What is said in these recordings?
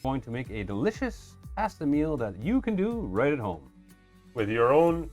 going to make a delicious pasta meal that you can do right at home. With your own,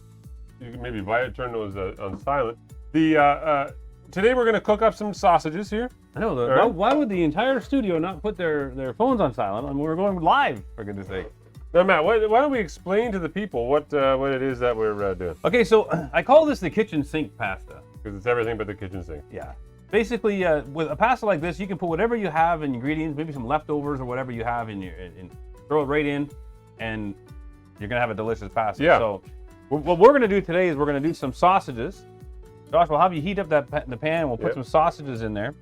you can maybe turn those on silent. Today we're going to cook up some sausages here. I know. Right. Why would the entire studio not put their phones on silent? I mean, we're going live, for goodness sake. Now, Matt, why don't we explain to the people what it is that we're doing? Okay, so I call this the kitchen sink pasta. Because it's everything but the kitchen sink. Yeah. Basically, with a pasta like this, you can put whatever you have in ingredients, maybe some leftovers or whatever you have in throw it right in, and you're gonna have a delicious pasta. Yeah. So, what we're gonna do today is we're gonna do some sausages. Josh, we'll have you heat up the pan. We'll put some sausages in there.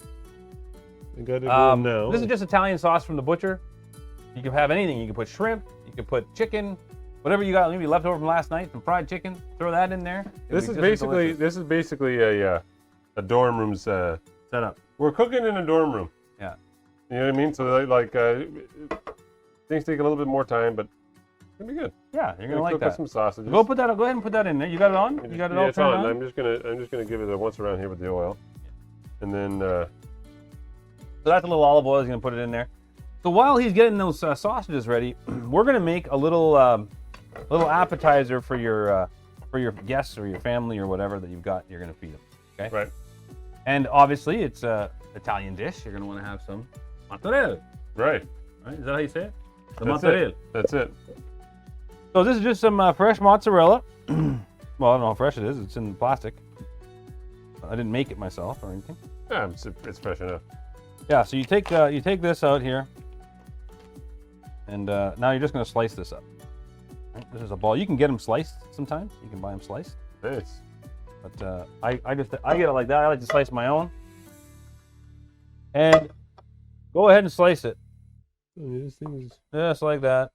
You got it going now. This is just Italian sauce from the butcher. You can have anything. You can put shrimp. You can put chicken. Whatever you got, maybe leftover from last night, some fried chicken. Throw that in there. This is basically a dorm room set up. We're cooking in a dorm room. Yeah. You know what I mean? So things take a little bit more time, but it's gonna be good. Yeah, you're gonna like cook that. Up some sausages. Go ahead and put that in there. You got it on? You got it all it's turned on. on? I'm just gonna give it a once around here with the oil, and then. So that's a little olive oil. He's gonna put it in there. So while he's getting those sausages ready, we're gonna make a little appetizer for your guests or your family or whatever that you've got. You're gonna feed them. Okay. Right. And obviously it's a Italian dish. You're gonna want to have some mozzarella. Right. Right? Is that how you say it? The That's mozzarella. it. That's it. So this is just some fresh mozzarella. Well, I don't know how fresh it is. It's in plastic. I didn't make it myself or anything. Yeah, it's fresh enough. Yeah. So you take this out here, and now you're just gonna slice this up. Right? This is a ball. You can get them sliced sometimes. You can buy them sliced. Nice. But I get it like that. I like to slice my own. And go ahead and slice it. This thing is... Just like that.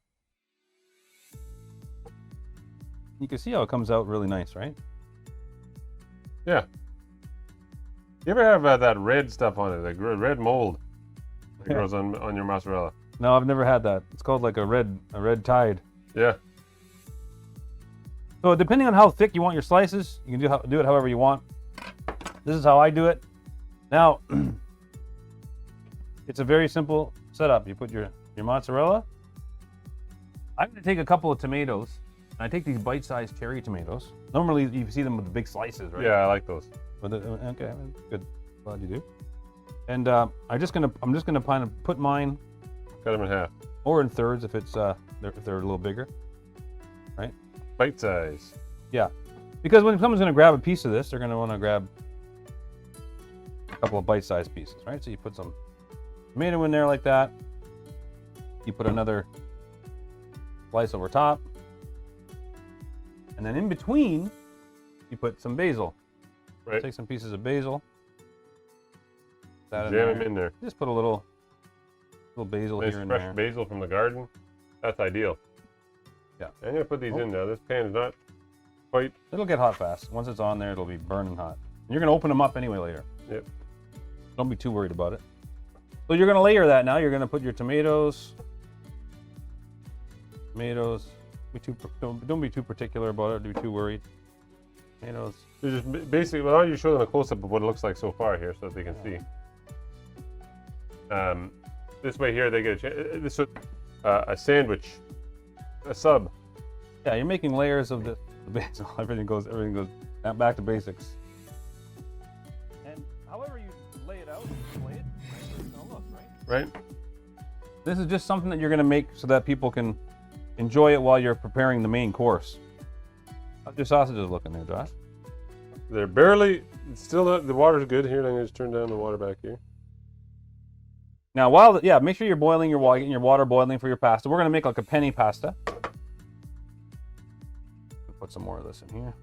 You can see how it comes out really nice, right? Yeah. You ever have that red stuff on it, like red mold that grows on your mozzarella? No, I've never had that. It's called like a red tide. Yeah. So depending on how thick you want your slices, you can do it however you want. This is how I do it. Now, it's a very simple setup. You put your mozzarella. I'm going to take a couple of tomatoes. I take these bite-sized cherry tomatoes. Normally, you see them with the big slices, right? Yeah, I like those. Okay, good. Glad you do. And I'm just gonna kind of put mine. Cut them in half. Or in thirds if it's if they're a little bigger, right? Bite size. Yeah, because when someone's gonna grab a piece of this, they're gonna want to grab a couple of bite-sized pieces, right? So you put some tomato in there like that. You put another slice over top. And then in between, you put some basil. Right. Take some pieces of basil. Jam them in there. Just put a little basil Nice here and fresh there. basil from the garden. That's ideal. Yeah. I'm gonna put these in now. This pan is not quite. It'll get hot fast. Once it's on there, it'll be burning hot. And you're gonna open them up anyway later. Yep. Don't be too worried about it. So you're gonna layer that now. You're gonna put your tomatoes. Don't be too particular about it. Don't be too worried. Tomatoes. They're just basically. Well, I'll just show them a close-up of what it looks like so far here, so that they can see. This way here, they get a chance. This is a sandwich, a sub. Yeah, you're making layers of the basil. Everything goes back to basics. And however you lay it out, lay it, it's gonna look, right? Right. This is just something that you're gonna make so that people can enjoy it while you're preparing the main course. How's your sausages looking there, Josh? They're barely. It's still the water's good here. I'm gonna just turn down the water back here. Now, make sure you're boiling getting your water boiling for your pasta. We're gonna make like a penne pasta. Put some more of this in here.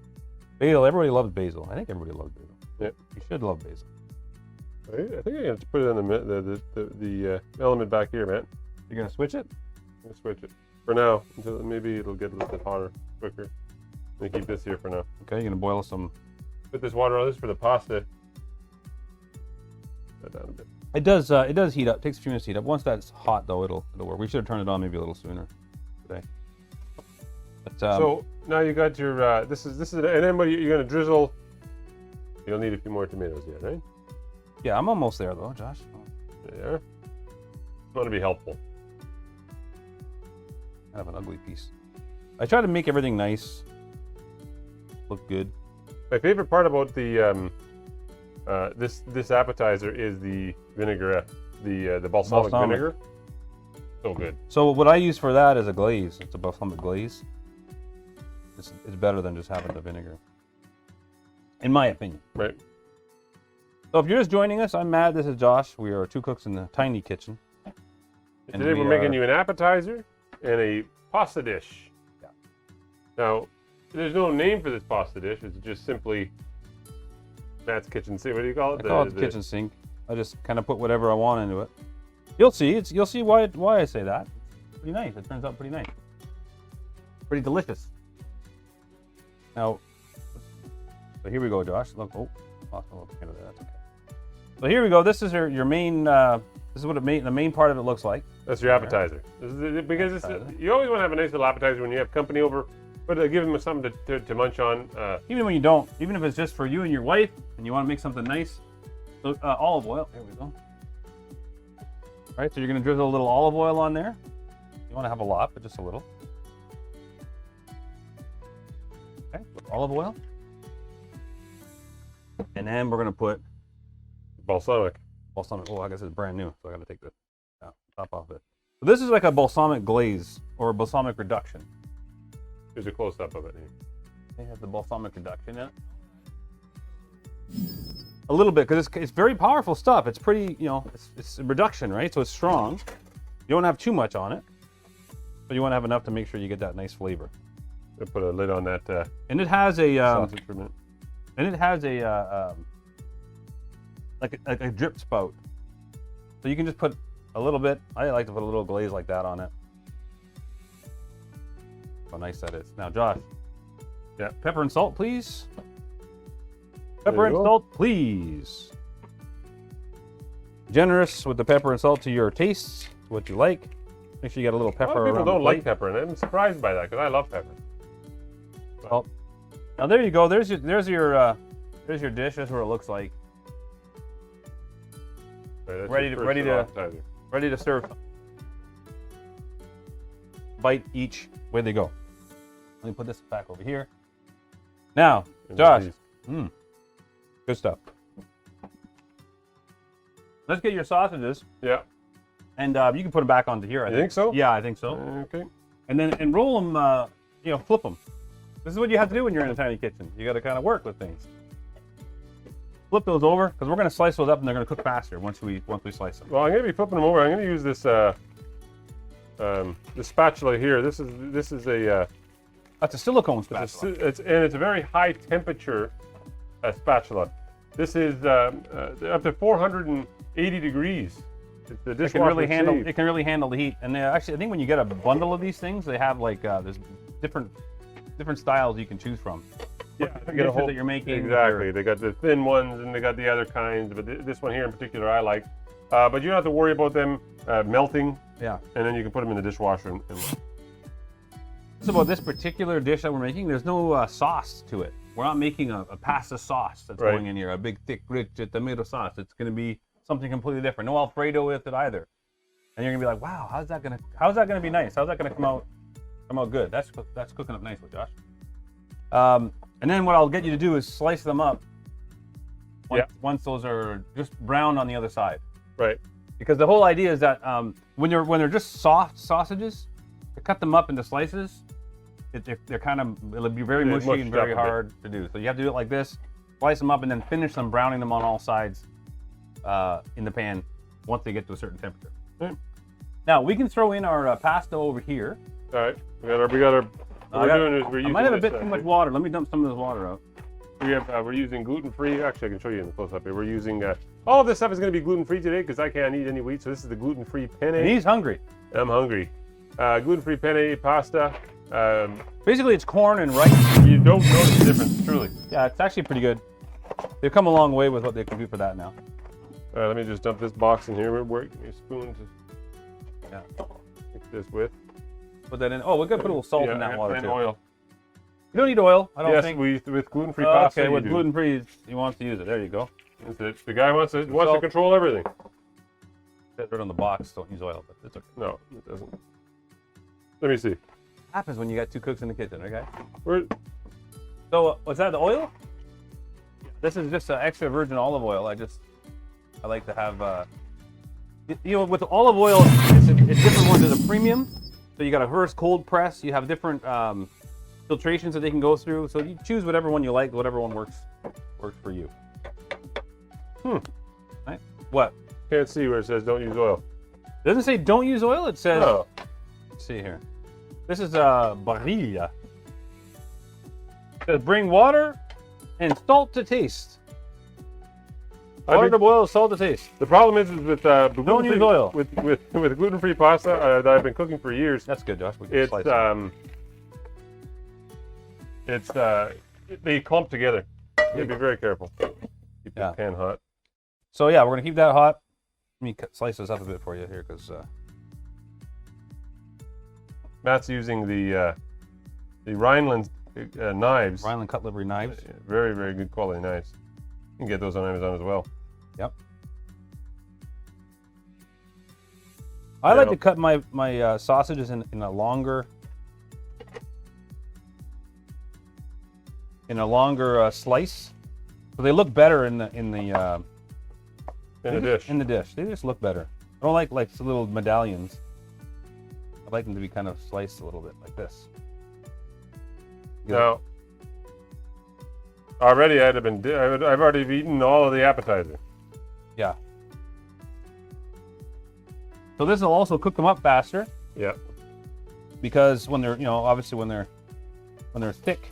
Basil. Everybody loves basil. I think everybody loves basil. Yep. You should love basil. I think I have to put it on the element back here, man. You're gonna switch it? I'm gonna switch it for now until maybe it'll get a little bit hotter quicker. Let me keep this here for now. Okay, you're gonna boil some. Put this water on. This is for the pasta. That down a bit. It does heat up. It takes a few minutes to heat up. Once that's hot, though, it'll work. We should have turned it on maybe a little sooner today. But, so now you got your this is and then what you're gonna drizzle. You'll need a few more tomatoes yet, right? yeah, I'm almost there though, Josh. There. I want to be helpful. kind of an ugly piece. I try to make everything nice, look good. My favorite part about the this appetizer is the vinaigrette, the balsamic vinegar. So good. So what I use for that is a glaze. It's a balsamic glaze. It's better than just having the vinegar, in my opinion. Right. So if you're just joining us, I'm Matt. This is Josh. We are two cooks in the tiny kitchen. And today we're making you an appetizer and a pasta dish. Yeah. Now, there's no name for this pasta dish. It's just simply Matt's kitchen sink. What do you call it? I call it the kitchen sink. I just kind of put whatever I want into it. You'll see. You'll see why I say that. It's pretty nice. It turns out pretty nice. Pretty delicious. Now, so here we go, Josh. Look, lost a little bit of that. That's okay. So here we go. This is your main. This is what the main part of it looks like. That's your appetizer. Because you always want to have a nice little appetizer when you have company over, but give them something to munch on. Even when you don't, even if it's just for you and your wife, and you want to make something nice. So olive oil. There we go. All right, so you're going to drizzle a little olive oil on there. You want to have a lot, but just a little. Okay, olive oil. And then we're going to put Balsamic. Oh, I guess it's brand new, so I got to take the top off it. So this is like a balsamic glaze or a balsamic reduction. Here's a close-up of it. They have the balsamic reduction in it. A little bit, because it's very powerful stuff. It's pretty, it's a reduction, right? So it's strong. You don't have too much on it, but you want to have enough to make sure you get that nice flavor. I'll put a lid on that. And it has a sausage for a minute. And it has a like a drip spout, so you can just put a little bit. I like to put a little glaze like that on it. How nice that is. Now, Josh. Yeah. Pepper and salt, please. Pepper and salt, please. Generous with the pepper and salt to your tastes, to what you like. Make sure you got a little pepper. A lot of people don't like plate. pepper, and I'm surprised by that because I love pepper. Well, now there you go. There's your dish. That's what it looks like. Right, ready to serve. Bite each. Way they go. Let me put this back over here. Now, Josh. Good stuff. Let's get your sausages. Yeah. And you can put them back onto here. I think so? Yeah, I think so. Okay. And roll them. Flip them. This is what you have to do when you're in a tiny kitchen. You got to kind of work with things. Flip those over because we're going to slice those up and they're going to cook faster once we slice them. Well, I'm going to be flipping them over. I'm going to use this this spatula here. This is a that's a silicone spatula. It's a very high temperature spatula. This is up to 480 degrees. It's the dishwasher it can really handle the heat. And actually, I think when you get a bundle of these things, they have like there's different styles you can choose from. Yeah, you get a whole that you're making. Exactly. They got the thin ones and they got the other kinds, but this one here in particular I like. But you don't have to worry about them melting. Yeah. And then you can put them in the dishwasher. So about this particular dish that we're making, there's no sauce to it. We're not making a pasta sauce that's going in here, a big, thick, rich tomato sauce. It's going to be something completely different. No Alfredo with it either. And you're going to be like, wow, how's that going to be nice? How's that going to come out good? That's cooking up nicely, Josh. And then what I'll get you to do is slice them up once those are just brown on the other side. Right. Because the whole idea is that when they're just soft sausages, to cut them up into slices, it'll be very mushy and very hard to do. So you have to do it like this, slice them up, and then finish them browning them on all sides in the pan once they get to a certain temperature. Right. Now we can throw in our pasta over here. All right. We got our. What we're doing is we're using. I might have a bit too much water. Let me dump some of this water out. We're using gluten-free. Actually, I can show you in the close-up here. We're using all of this stuff is going to be gluten-free today because I can't eat any wheat. So this is the gluten-free penne. And he's hungry. I'm hungry. Gluten-free penne pasta. Basically, it's corn and rice. You don't notice the difference, truly. Yeah, it's actually pretty good. They've come a long way with what they can do for that now. All right, let me just dump this box in here. Give me a spoon to mix this with. Put that in. Oh, we're gonna put a little salt in that water and too. oil. You don't need oil, I don't think. Yes, with gluten-free pasta. Okay, with gluten-free, he wants to use it. There you go. That's it. The guy wants to control everything. It's right on the box. Don't use oil, but it's okay. No, it doesn't. Let me see. Happens when you got two cooks in the kitchen, okay? Where? So, was that the oil? This is just extra virgin olive oil. I like to have, you know, with olive oil, it's different ones. There's a premium, so you got a reverse cold press. You have different filtrations that they can go through. So you choose whatever one you like, whatever one works for you. Right? What? Can't see where it says don't use oil. It doesn't say don't use oil. It says, Oh. let's see here. This is barilla. It says bring water and salt to taste. Water to boil, salt to taste. The problem is with Don't use oil. with gluten-free pasta that I've been cooking for years. That's good, Josh. We can slice it. They clump together. You have to be very careful. Keep the pan hot. So yeah, we're gonna keep that hot. Let me slice this up a bit for you here, because Matt's using the Rhineland knives. Rhineland cutlery knives. Very, very good quality knives. You can get those on Amazon as well. Yep. I like to cut my sausages in a longer slice, so they look better in the dish. In the dish, they just look better. I don't like little medallions. I like them to be kind of sliced a little bit like this. Now, already I've already eaten all of the appetizer. Yeah. So this will also cook them up faster. Yeah. Because when they're, obviously when they're thick,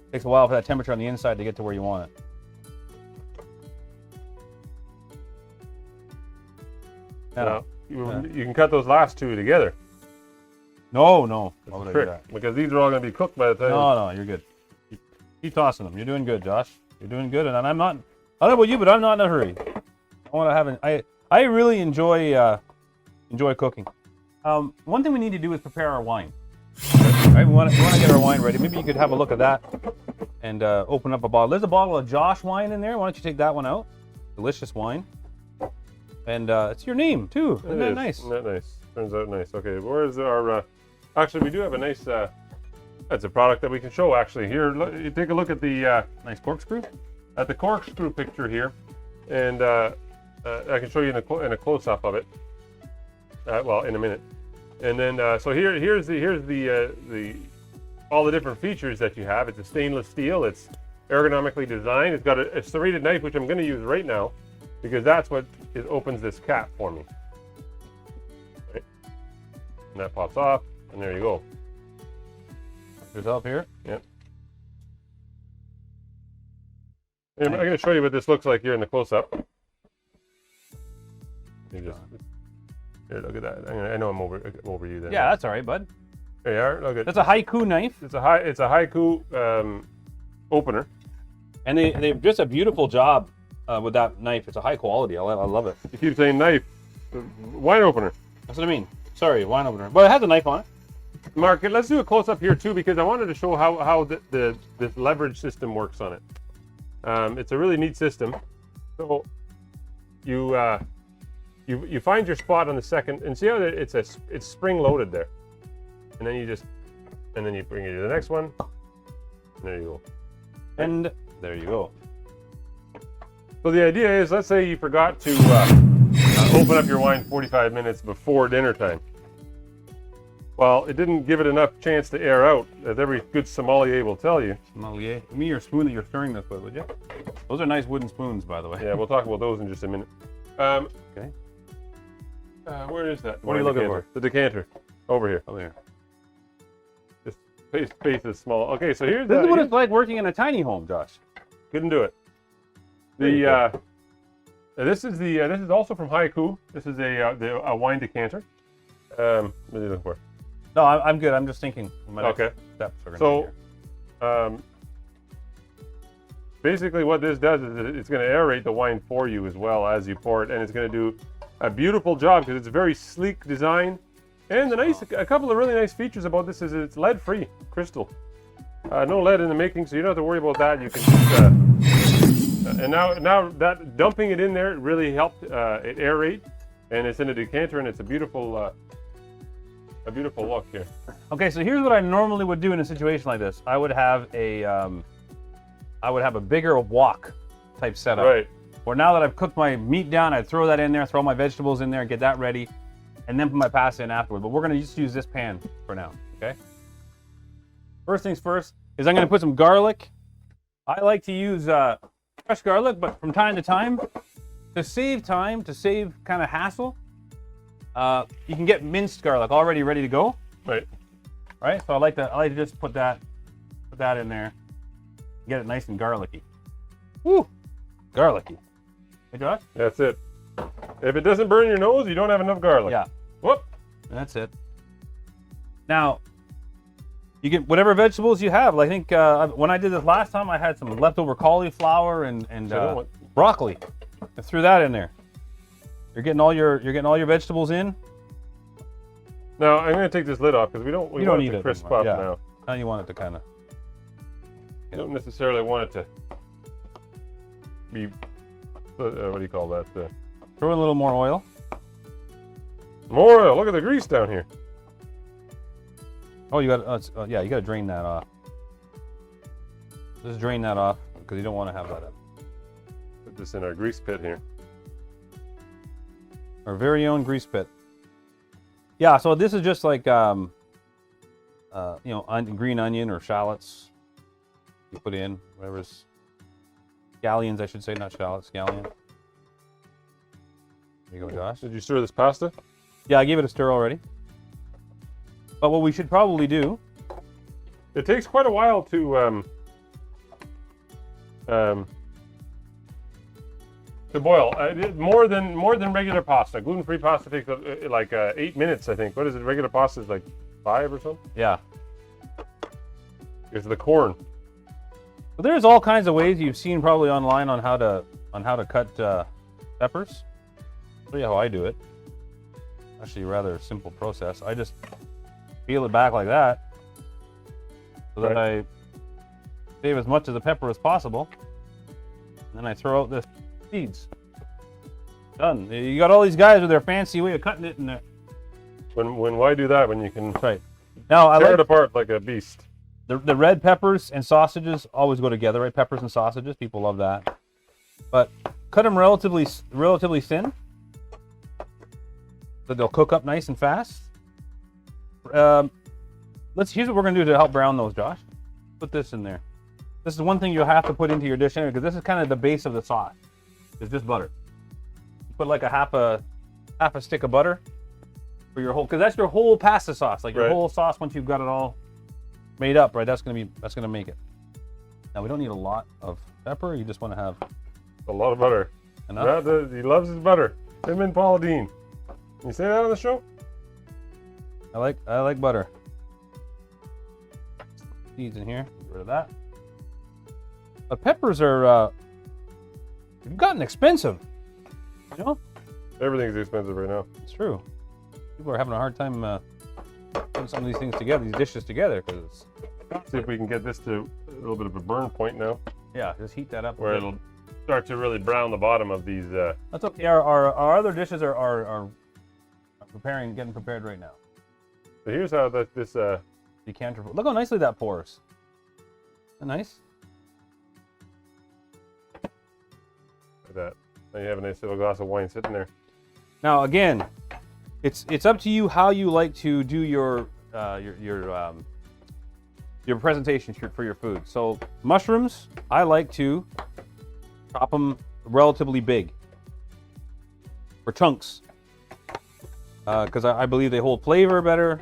it takes a while for that temperature on the inside to get to where you want it. Now, you can cut those last two together. No. That's a trick, because these are all going to be cooked by the time. No, you're good. Keep tossing them. You're doing good, Josh. You're doing good, and I'm not. I don't know about you, but I'm not in a hurry. I want to have I really enjoy cooking. One thing we need to do is prepare our wine. Right? We want to get our wine ready. Maybe you could have a look at that and open up a bottle. There's a bottle of Josh wine in there. Why don't you take that one out? Delicious wine. And it's your name too. Isn't that nice? Isn't that nice? Turns out nice. Okay, where's our? Actually, we do have a nice. That's a product that we can show. Actually, here, you take a look at the Nice corkscrew. At the corkscrew picture here, and I can show you in a close-up of it. Well, in a minute. And then so here's the all the different features that you have. It's a stainless steel. It's ergonomically designed. It's got a serrated knife, which I'm going to use right now, because that's what opens this cap for me. Right. And that pops off, and there you go. Yourself here. Yep. I'm going to show you what this looks like here in the close-up. Here, look at that. I know I'm over you there. Yeah, that's all right, bud. There you are. Look at. That's a haiku knife. It's a haiku opener. And they've just a beautiful job with that knife. It's a high quality. I love it. You keep saying knife. Wine opener. That's what I mean. Sorry, wine opener. But it has a knife on it. Mark, let's do a close-up here too, because I wanted to show how this leverage system works on it. It's a really neat system. So you find your spot on the second, and see how it's spring-loaded there, and then you bring it to the next one, and there you go. And there you go. So the idea is, let's say you forgot to open up your wine 45 minutes before dinner time. Well, it didn't give it enough chance to air out, as every good sommelier will tell you. Sommelier? Give me your spoon that you're stirring this with, would you? Those are nice wooden spoons, by the way. Yeah, we'll talk about those in just a minute. Okay. Where is that? What are you looking for? The decanter. Over here. Over here. Just space is small. Okay, so here's This is what it's like working in a tiny home, Josh. Couldn't do it. This is also from Haiku. This is a wine decanter. What are you looking for? No, I'm good. I'm just thinking. Okay. Steps are So, basically what this does is it's going to aerate the wine for you as well as you pour it, and it's going to do a beautiful job because it's a very sleek design. And a couple of really nice features about this is it's lead-free crystal. No lead in the making, so you don't have to worry about that. You can just, and now that dumping it in there, it really helped it aerate, and it's in a decanter, and it's a beautiful a beautiful look here. Okay, so here's what I normally would do in a situation like this. I would have a bigger wok type setup. Right. Where now that I've cooked my meat down, I'd throw that in there, throw my vegetables in there, get that ready, and then put my pasta in afterward. But we're gonna just use this pan for now, okay? First things first is I'm gonna put some garlic. I like to use fresh garlic, but from time to time, to save kind of hassle, you can get minced garlic already ready to go. Right. Right. So I like to just put that in there, get it nice and garlicky. Woo, garlicky. Hey, Josh. That's it. If it doesn't burn your nose, you don't have enough garlic. Yeah. Whoop. That's it. Now, you get whatever vegetables you have. I think when I did this last time, I had some leftover cauliflower and broccoli. I threw that in there. You're getting all your vegetables in. Now I'm going to take this lid off because we don't need it to crisp up now. Now you want it to kind of. You don't necessarily want it to be. What do you call that? Throw in a little more oil. More oil. Look at the grease down here. Oh, you got yeah, you got to drain that off. Just drain that off because you don't want to have that up. Put this in our grease pit here. Our very own grease pit. Yeah, so this is just like green onion or shallots. You put in whatever's scallions, I should say, not shallots, scallion. There you go, Josh. Did you stir this pasta? Yeah, I gave it a stir already. But what we should probably do. It takes quite a while to boil. More than regular pasta. Gluten-free pasta takes like 8 minutes, I think. What is it? Regular pasta is like 5 or something. Yeah. It's the corn. But there's all kinds of ways you've seen probably online on how to cut peppers. I'll show you how I do it. Actually, a rather simple process. I just peel it back like that, so that I save as much of the pepper as possible. And then I throw out the seeds. Done. You got all these guys with their fancy way of cutting it, and why do that when you can now tear it apart like a beast? The red peppers and sausages always go together, right? Peppers and sausages, people love that. But cut them relatively thin, so they'll cook up nice and fast. Here's what we're gonna do to help brown those, Josh. Put this in there. This is one thing you'll have to put into your dish anyway, because this is kind of the base of the sauce. It's just butter. You put like a half a stick of butter for your whole, because that's your whole pasta sauce, like your whole sauce once you've got it all made up, right? That's gonna make it. Now we don't need a lot of pepper. You just want to have a lot of butter. Enough. He loves his butter. Him and Paula Dean. Can you say that on the show? I like butter. Seeds in here. Get rid of that. But peppers are they've gotten expensive. You know? Everything's expensive right now. It's true. People are having a hard time putting some of these things together, these dishes together, because see if we can get this to a little bit of a burn point now. Yeah, just heat that up. Where it'll start to really brown the bottom of these. That's okay. Our other dishes are getting prepared right now. So here's how this decanter. Look how nicely that pours. Isn't that nice? Like that. Now you have a nice little glass of wine sitting there. Now again, it's up to you how you like to do your presentation for your food. So mushrooms, I like to chop them relatively big, for chunks, because I believe they hold flavor better.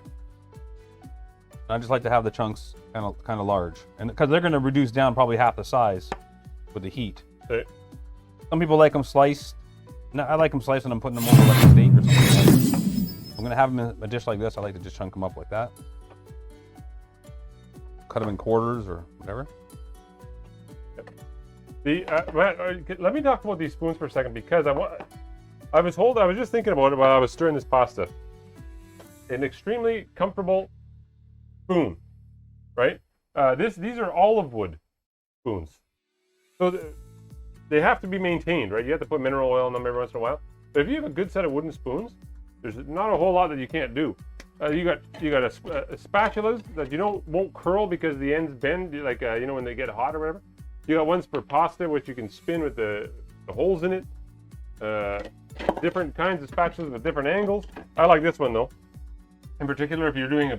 I just like to have the chunks kind of large, and because they're going to reduce down probably half the size with the heat. Okay. Some people like them sliced. No, I like them sliced when I'm putting them over like a steak or something like that. I'm going to have them in a dish like this. I like to just chunk them up like that. Cut them in quarters or whatever. Let me talk about these spoons for a second, because I was just thinking about it while I was stirring this pasta. An extremely comfortable spoon, right? These are olive wood spoons, so they have to be maintained, right? You have to put mineral oil in them every once in a while. But if you have a good set of wooden spoons, there's not a whole lot that you can't do. You got spatulas that won't curl because the ends bend, like when they get hot or whatever. You got ones for pasta which you can spin with the holes in it. Different kinds of spatulas with different angles. I like this one though. In particular, if you're doing a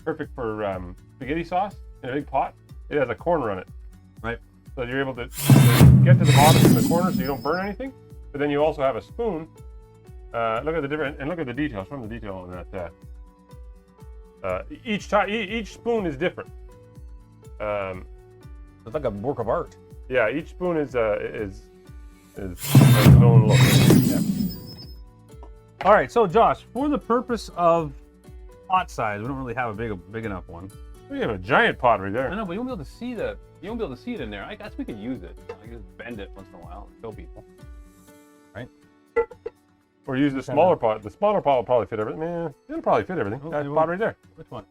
perfect for spaghetti sauce in a big pot, it has a corner on it. Right. So you're able to get to the bottom from the corner so you don't burn anything. But then you also have a spoon. Look at the different, and look at the details. From the detail on that. Each spoon is different. It's like a work of art. Yeah, each spoon is has its own look. Yeah. All right, so Josh, for the purpose of pot size, we don't really have a big enough one. We have a giant pot right there. I know, but you won't be able to see you won't be able to see it in there. I guess we could use it. I can just bend it once in a while and show people. Right? Or use the smaller pot. The smaller pot will probably fit everything. Man, it'll probably fit everything. Oh, That pot right there. Which one?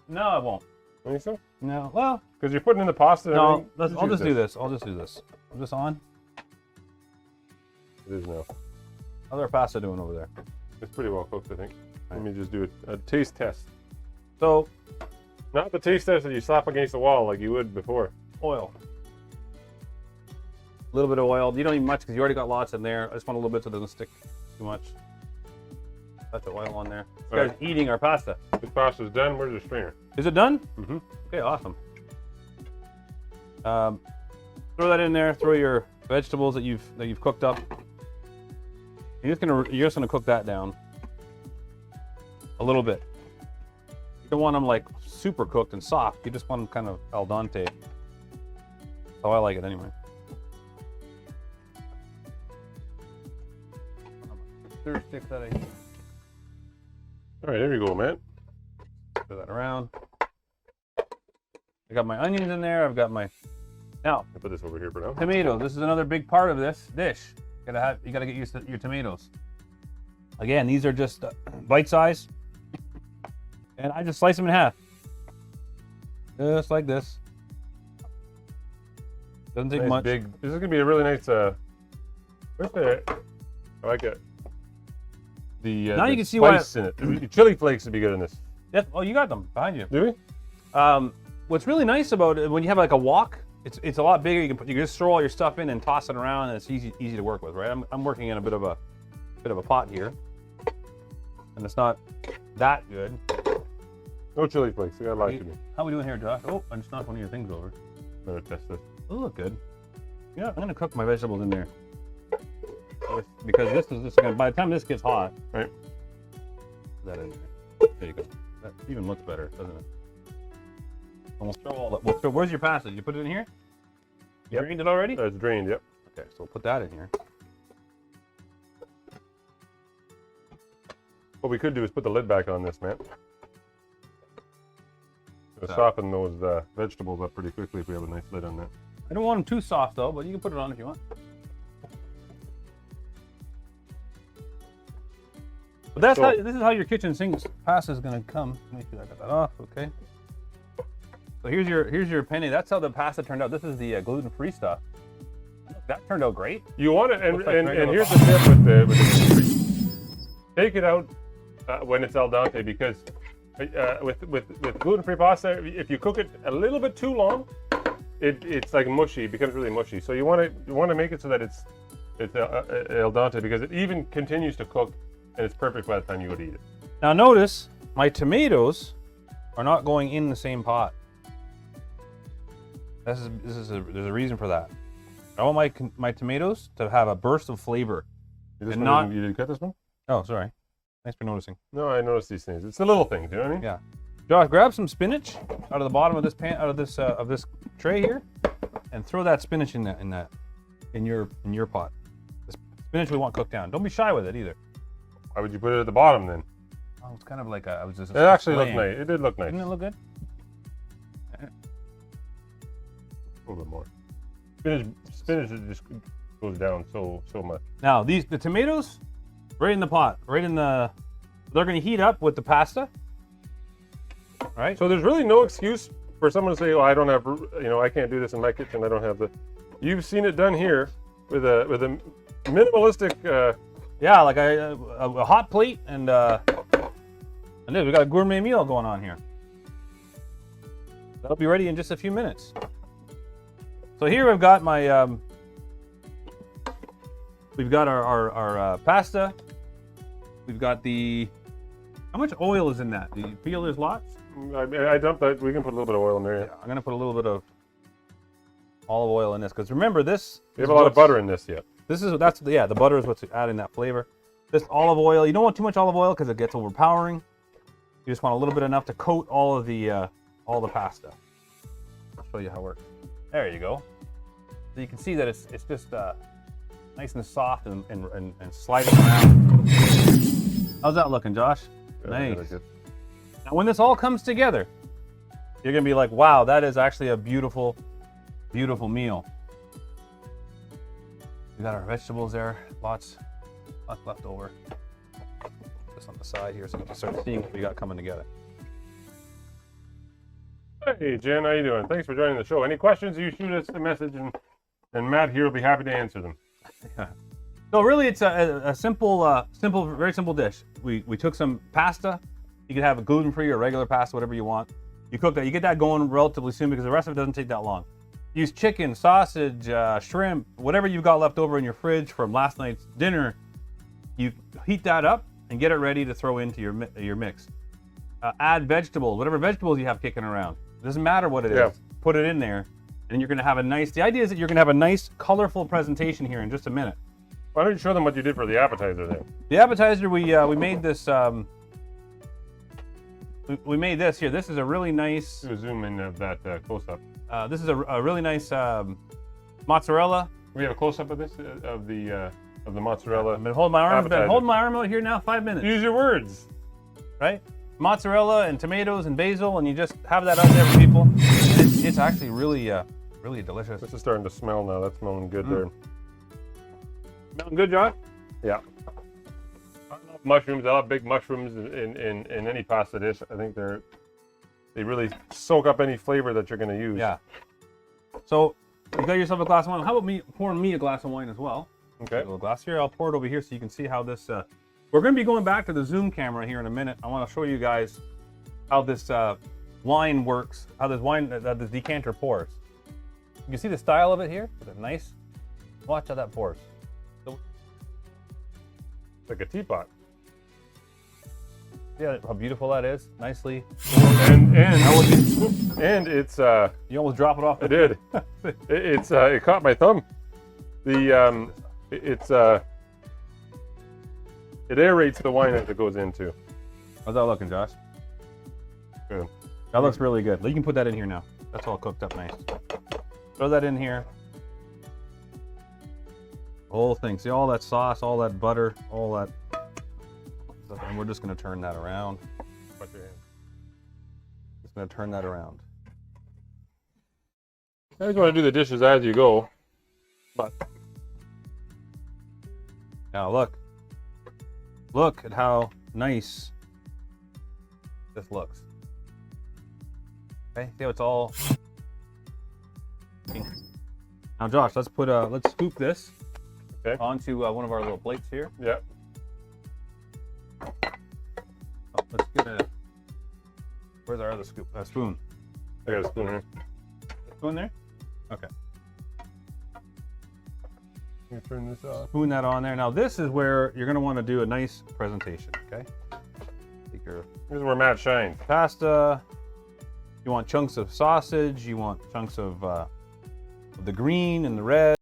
No, it won't. You think so? No. Well, because you're putting in the pasta. And no. everything. I'll just do this. I'll just do this. I'm just on. It is now. How's our pasta doing over there? It's pretty well cooked, I think. Right. Let me just do a taste test. So, Not the taste test that you slap against the wall like you would before. oil. A little bit of oil. You don't need much because you already got lots in there. I just want a little bit so it doesn't stick too much. Touch of oil on there. This All guy's right. eating our pasta. This pasta's done. Where's the strainer? Is it done? Mm-hmm. Okay, awesome. Throw that in there. Throw your vegetables that you've cooked up. You're just gonna cook that down a little bit. You don't want them like super cooked and soft. You just want them kind of al dente. That's how I like it anyway. Stir stick that in. All right, there you go, man. Stir that around. I got my onions in there. I've got my now I'll put this over here for now. tomatoes. This is another big part of this dish. You gotta get used to your tomatoes. Again, these are just bite size, and I just slice them in half, just like this. Doesn't take Nice much. big. This is gonna be a really nice. Where's the? I like it. The Now the you can see why spice in it. The chili flakes would be good in this. Yeah, oh, you got them behind you. Do we? What's really nice about it when you have like a wok, it's a lot bigger. You can just throw all your stuff in and toss it around, and it's easy to work with, right? I'm working in a bit of a pot here, and it's not that good. No chili flakes. You gotta lie to me. How we doing here, Josh? Oh, I just knocked one of your things over. Better test this. Those look good. Yeah, I'm gonna cook my vegetables in there because this is gonna. By the time this gets hot, Right. put that in there. There you go. That even looks better, doesn't it? And we'll throw all that. Where's your pasta? Did you put it in here? You Yep. drained it already? It's drained. Yep. Okay, so we'll put that in here. What we could do is put the lid back on this, man. It'll So- soften those vegetables up pretty quickly if we have a nice lid on that. I don't want them too soft though, but you can put it on if you want. But that's So- this is how your kitchen sink pasta is gonna come. Make sure I got that off, okay? So here's your penne. That's how the pasta turned out. This is the gluten-free stuff. That turned out great. You want it, and, Looks like and, regular and here's the tip with the take it out when it's al dente, because with gluten-free pasta, if you cook it a little bit too long, it's like mushy. It becomes really mushy. So you want to make it so that it's al dente, because it even continues to cook, and it's perfect by the time you go to eat it. Now notice my tomatoes are not going in the same pot. There's a reason for that. I want my tomatoes to have a burst of flavor. You did cut this one? Oh, sorry. Thanks for noticing. No, I noticed these things. It's the little things. You know what I mean? Yeah. Josh, grab some spinach out of the bottom of this pan, out of this tray here, and throw that spinach in your pot. The spinach we want cooked down. Don't be shy with it either. Why would you put it at the bottom then? Oh, it's kind of like I was just. It actually looked displaying. nice. It did look nice. Didn't it look good? A little bit more. Spinach just goes down so much. Now the tomatoes, right in the pot, they're going to heat up with the pasta. All right. So there's really no excuse for someone to say, "Oh, I don't have, I can't do this in my kitchen. I don't have the." You've seen it done here with a minimalistic. Yeah, like a hot plate and And we got a gourmet meal going on here. That'll be ready in just a few minutes. So here I've got my, we've got our pasta. We've got the, how much oil is in that? Do you feel there's lots? I dumped that. We can put a little bit of oil in there. Yeah, I'm gonna put a little bit of olive oil in this because remember this. We have a lot of butter in this yet. The butter is what's adding that flavor. This olive oil, you don't want too much olive oil because it gets overpowering. You just want a little bit enough to coat all the pasta. I'll show you how it works. There you go. So you can see that it's just nice and soft and sliding around. How's that looking, Josh? Nice. Really good. Now, when this all comes together, you're gonna be like, "Wow, that is actually a beautiful, beautiful meal." We got our vegetables there, lots left over. Just on the side here, so you can start seeing what we got coming together. Hey, Jen, how you doing? Thanks for joining the show. Any questions? You shoot us a message, and Matt here will be happy to answer them. So really, it's a simple, very simple dish. We took some pasta. You can have a gluten-free or regular pasta, whatever you want. You cook that. You get that going relatively soon because the rest of it doesn't take that long. Use chicken, sausage, shrimp, whatever you've got left over in your fridge from last night's dinner. You heat that up and get it ready to throw into your mix. Add vegetables, whatever vegetables you have kicking around. It doesn't matter what it is. Put it in there, and you're going to have a nice. The idea is that you're going to have a nice, colorful presentation here in just a minute. Why don't you show them what you did for the appetizer then? The appetizer, we made this. We made this here. This is a really nice. Do a zoom in of that close-up. This is a really nice mozzarella. We have a close-up of this of the mozzarella. I've been holding my arm out here now 5 minutes. Use your words. Right? Mozzarella and tomatoes and basil, and you just have that out there for people. It's actually really, really delicious. This is starting to smell now. That's smelling good there. Smelling good, John? Yeah. I love mushrooms. I love big mushrooms in any pasta dish. I think they really soak up any flavor that you're going to use. Yeah. So you got yourself a glass of wine. How about me pouring me a glass of wine as well? Okay. A little glass here. I'll pour it over here so you can see how this. We're going to be going back to the zoom camera here in a minute. I want to show you guys how this wine works. How this wine, this decanter pours. You can see the style of it here. Is it nice? Watch how that pours. Like a teapot. Yeah, how beautiful that is. Nicely. And it's You almost drop it off. I did. It caught my thumb. It aerates the wine as it goes into. How's that looking, Josh? Good. That looks really good. You can put that in here now. That's all cooked up nice. Throw that in here. The whole thing. See all that sauce, all that butter, all that stuff. And we're just going to turn that around. Just going to turn that around. I just want to do the dishes as you go. But now look. Look at how nice this looks. Okay, see how it's all. Now, Josh, let's scoop this onto one of our little plates here. Yeah. Oh, let's get a. Where's our other scoop? Spoon. I got a spoon here. Spoon there. Okay. Let me turn this off. Spoon that on there. Now this is where you're going to want to do a nice presentation. Okay. Take your Here's where Matt shines. pasta. You want chunks of sausage. You want chunks of the green and the red.